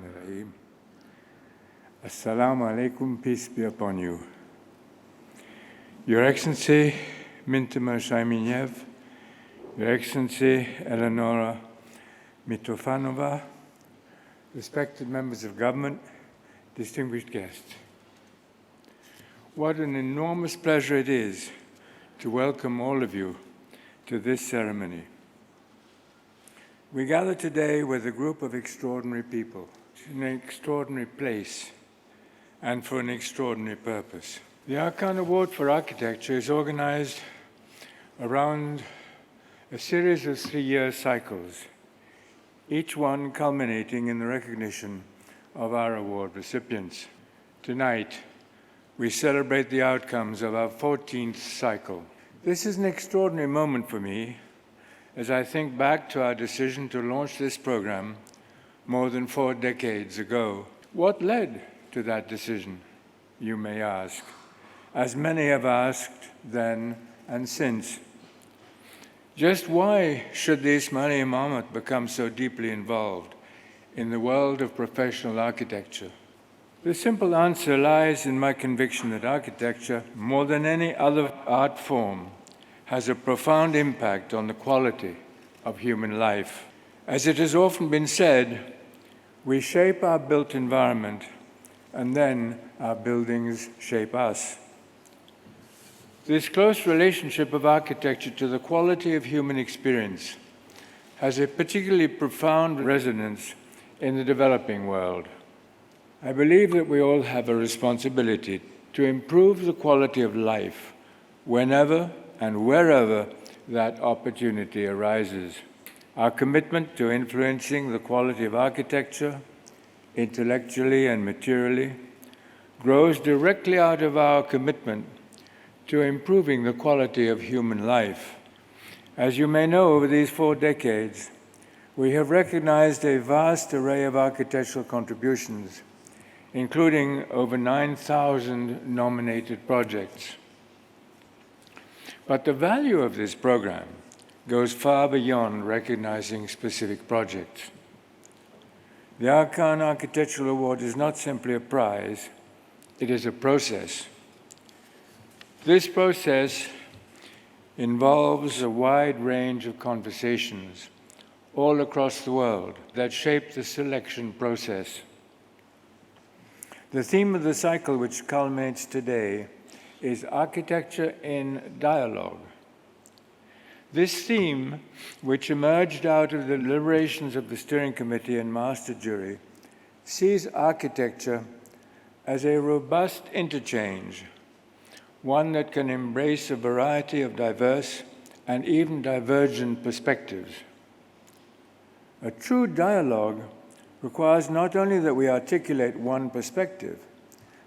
Bismillahirrahmanirrahim. Assalamu alaikum, peace be upon you. Your Excellency, Mintima Shaiminyev, Your Excellency, Eleonora Mitrofanova, respected members of government, distinguished guests. What an enormous pleasure it is to welcome all of you to this ceremony. We gather today with a group of extraordinary people, in an extraordinary place, and for an extraordinary purpose. The AKAA Award for Architecture is organized around a series of 3-year cycles, each one culminating in the recognition of our award recipients. Tonight, we celebrate the outcomes of our 14th cycle. This is an extraordinary moment for me as I think back to our decision to launch this program more than 4 decades ago. What led to that decision, you may ask, as many have asked then and since. Just why should the Ismaili Imamate become so deeply involved in the world of professional architecture? The simple answer lies in my conviction that architecture, more than any other art form, has a profound impact on the quality of human life. As it has often been said, we shape our built environment, and then our buildings shape us. This close relationship of architecture to the quality of human experience has a particularly profound resonance in the developing world. I believe that we all have a responsibility to improve the quality of life whenever and wherever that opportunity arises. Our commitment to influencing the quality of architecture, intellectually and materially, grows directly out of our commitment to improving the quality of human life. As you may know, over these 4 decades, we have recognized a vast array of architectural contributions, including over 9,000 nominated projects. But the value of this program goes far beyond recognizing specific projects. The AKAA Architectural Award is not simply a prize, it is a process. This process involves a wide range of conversations all across the world that shape the selection process. The theme of the cycle, which culminates today, is architecture in dialogue. This theme, which emerged out of the deliberations of the steering committee and master jury, sees architecture as a robust interchange, one that can embrace a variety of diverse and even divergent perspectives. A true dialogue requires not only that we articulate one perspective,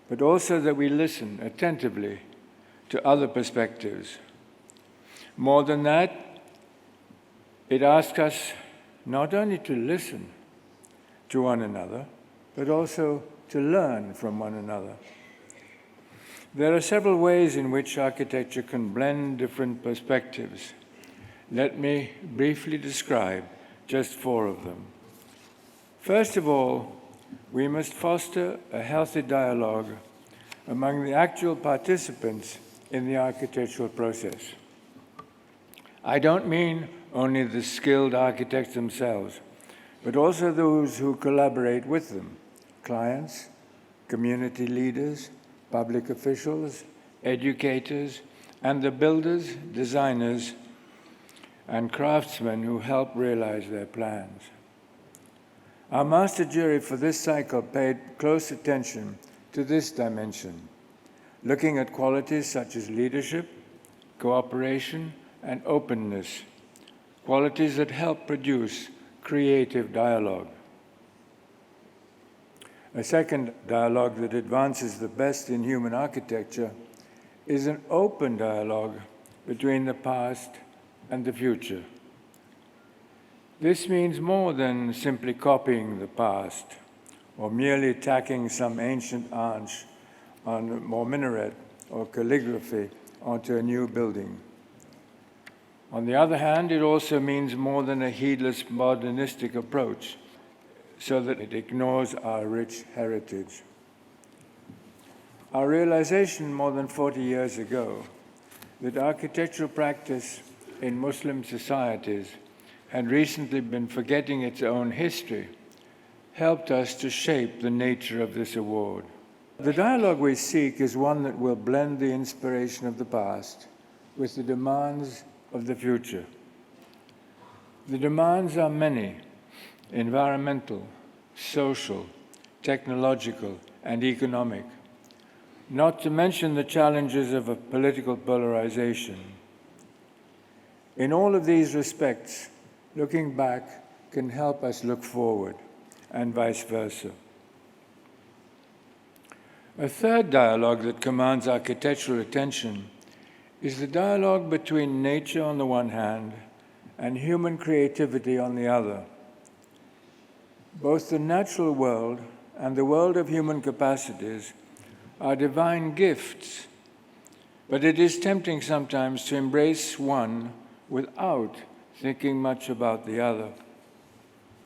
but also that we listen attentively to other perspectives. More than that, it asks us not only to listen to one another, but also to learn from one another. There are several ways in which architecture can blend different perspectives. Let me briefly describe just 4 of them. First of all, we must foster a healthy dialogue among the actual participants in the architectural process. I don't mean only the skilled architects themselves, but also those who collaborate with them: clients, community leaders, public officials, educators, and the builders, designers, and craftsmen who help realize their plans. Our master jury for this cycle paid close attention to this dimension, looking at qualities such as leadership, cooperation, and openness, qualities that help produce creative dialogue. A second dialogue that advances the best in human architecture is an open dialogue between the past and the future. This means more than simply copying the past or merely tacking some ancient arch or minaret or calligraphy onto a new building. On the other hand, it also means more than a heedless modernistic approach. so that it ignores our rich heritage. Our realization more than 40 years ago that architectural practice in Muslim societies had recently been forgetting its own history helped us to shape the nature of this award. The dialogue we seek is one that will blend the inspiration of the past with the demands of the future. The demands are many: environmental, social, technological, and economic, not to mention the challenges of a political polarization. In all of these respects, looking back can help us look forward, and vice versa. A third dialogue that commands architectural attention is the dialogue between nature on the one hand and human creativity on the other. Both the natural world and the world of human capacities are divine gifts, but it is tempting sometimes to embrace one without thinking much about the other.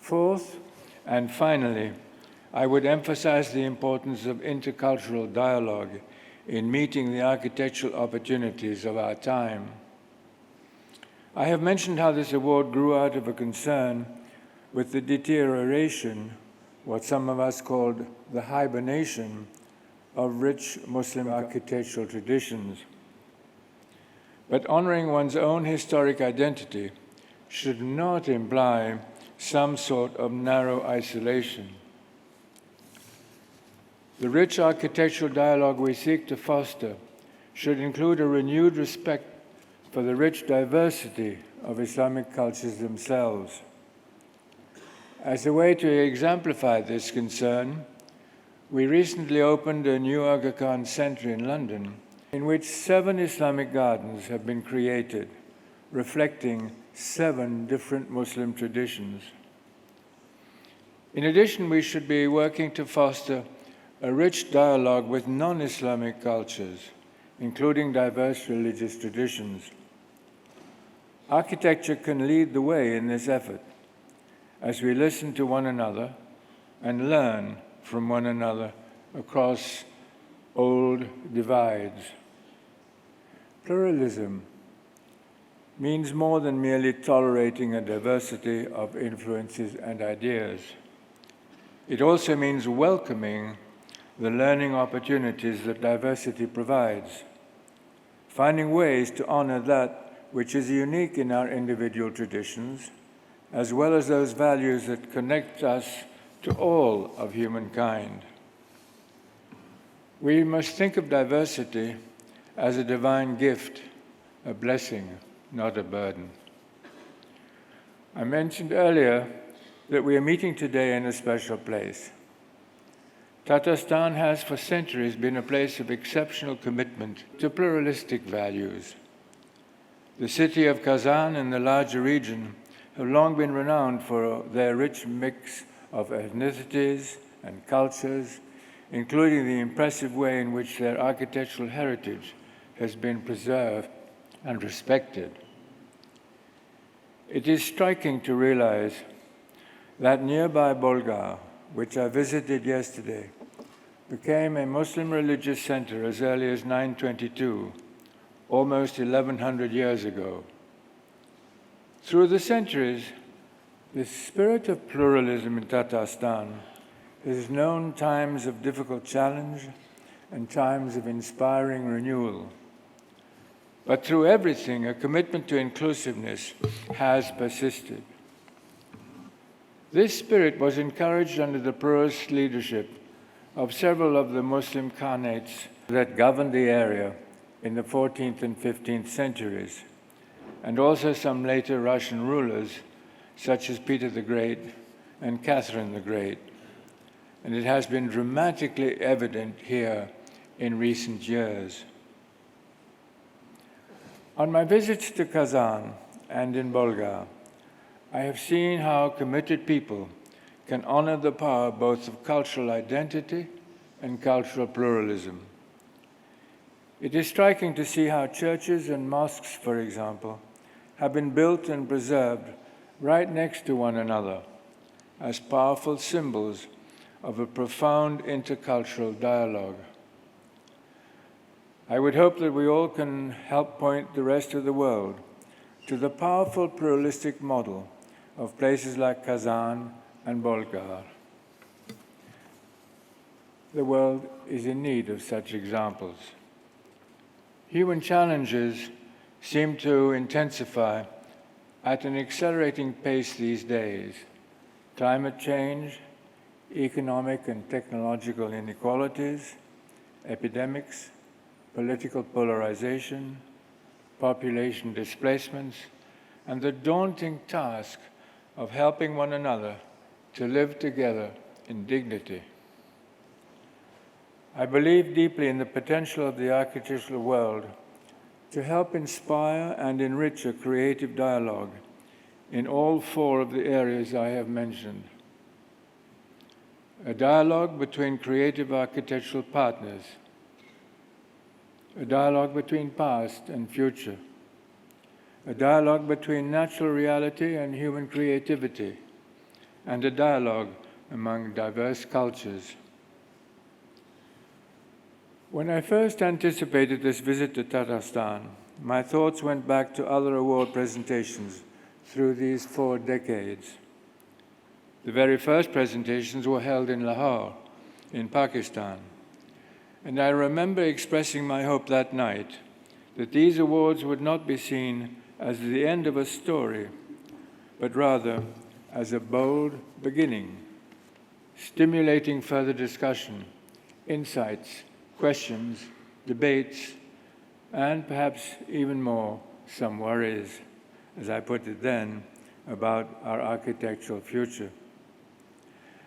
Fourth, and finally, I would emphasize the importance of intercultural dialogue in meeting the architectural opportunities of our time. I have mentioned how this award grew out of a concern with the deterioration, what some of us called the hibernation, of rich Muslim architectural traditions. But honoring one's own historic identity should not imply some sort of narrow isolation. The rich architectural dialogue we seek to foster should include a renewed respect for the rich diversity of Islamic cultures themselves. As a way to exemplify this concern, we recently opened a new AKAA center in London, in which 7 Islamic gardens have been created, reflecting 7 different Muslim traditions. In addition, we should be working to foster a rich dialogue with non-Islamic cultures, including diverse religious traditions. Architecture can lead the way in this effort as we listen to one another and learn from one another across old divides. Pluralism means more than merely tolerating a diversity of influences and ideas. It also means welcoming the learning opportunities that diversity provides, finding ways to honor that which is unique in our individual traditions, as well as those values that connect us to all of humankind. We must think of diversity as a divine gift, a blessing, not a burden. I mentioned earlier that we are meeting today in a special place. Tatarstan has for centuries been a place of exceptional commitment to pluralistic values. The city of Kazan and the larger region have long been renowned for their rich mix of ethnicities and cultures, including the impressive way in which their architectural heritage has been preserved and respected. It is striking to realize that nearby Bolgar, which I visited yesterday, became a Muslim religious center as early as 922, almost 1100 years ago. Through the centuries, the spirit of pluralism in Tatarstan has known times of difficult challenge and times of inspiring renewal. But through everything, a commitment to inclusiveness has persisted. This spirit was encouraged under the pluralist leadership of several of the Muslim khanates that governed the area in the 14th and 15th centuries, and also some later Russian rulers, such as Peter the Great and Catherine the Great. And it has been dramatically evident here in recent years. On my visits to Kazan and in Bolgar, I have seen how committed people can honor the power both of cultural identity and cultural pluralism. It is striking to see how churches and mosques, for example, have been built and preserved right next to one another, as powerful symbols of a profound intercultural dialogue. I would hope that we all can help point the rest of the world to the powerful pluralistic model of places like Kazan and Bolgar. The world is in need of such examples. Human challenges seem to intensify at an accelerating pace these days. Climate change, economic and technological inequalities, epidemics, political polarization, population displacements, and the daunting task of helping one another to live together in dignity. I believe deeply in the potential of the architectural world to help inspire and enrich a creative dialogue in all four of the areas I have mentioned. A dialogue between creative architectural partners, a dialogue between past and future, a dialogue between natural reality and human creativity, and a dialogue among diverse cultures. When I first anticipated this visit to Tatarstan, my thoughts went back to other award presentations through these 4 decades. The very first presentations were held in Lahore, in Pakistan, and I remember expressing my hope that night that these awards would not be seen as the end of a story, but rather as a bold beginning, stimulating further discussion, insights, questions, debates, and perhaps even more, some worries, as I put it then, about our architectural future.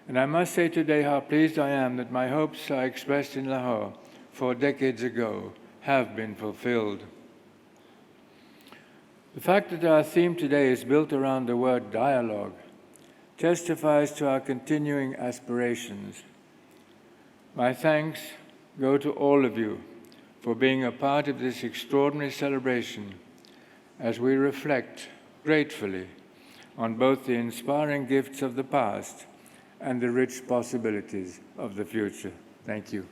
And I must say today how pleased I am that my hopes I expressed in Lahore 4 decades ago have been fulfilled. The fact that our theme today is built around the word dialogue testifies to our continuing aspirations. My thanks go to all of you for being a part of this extraordinary celebration as we reflect gratefully on both the inspiring gifts of the past and the rich possibilities of the future. Thank you.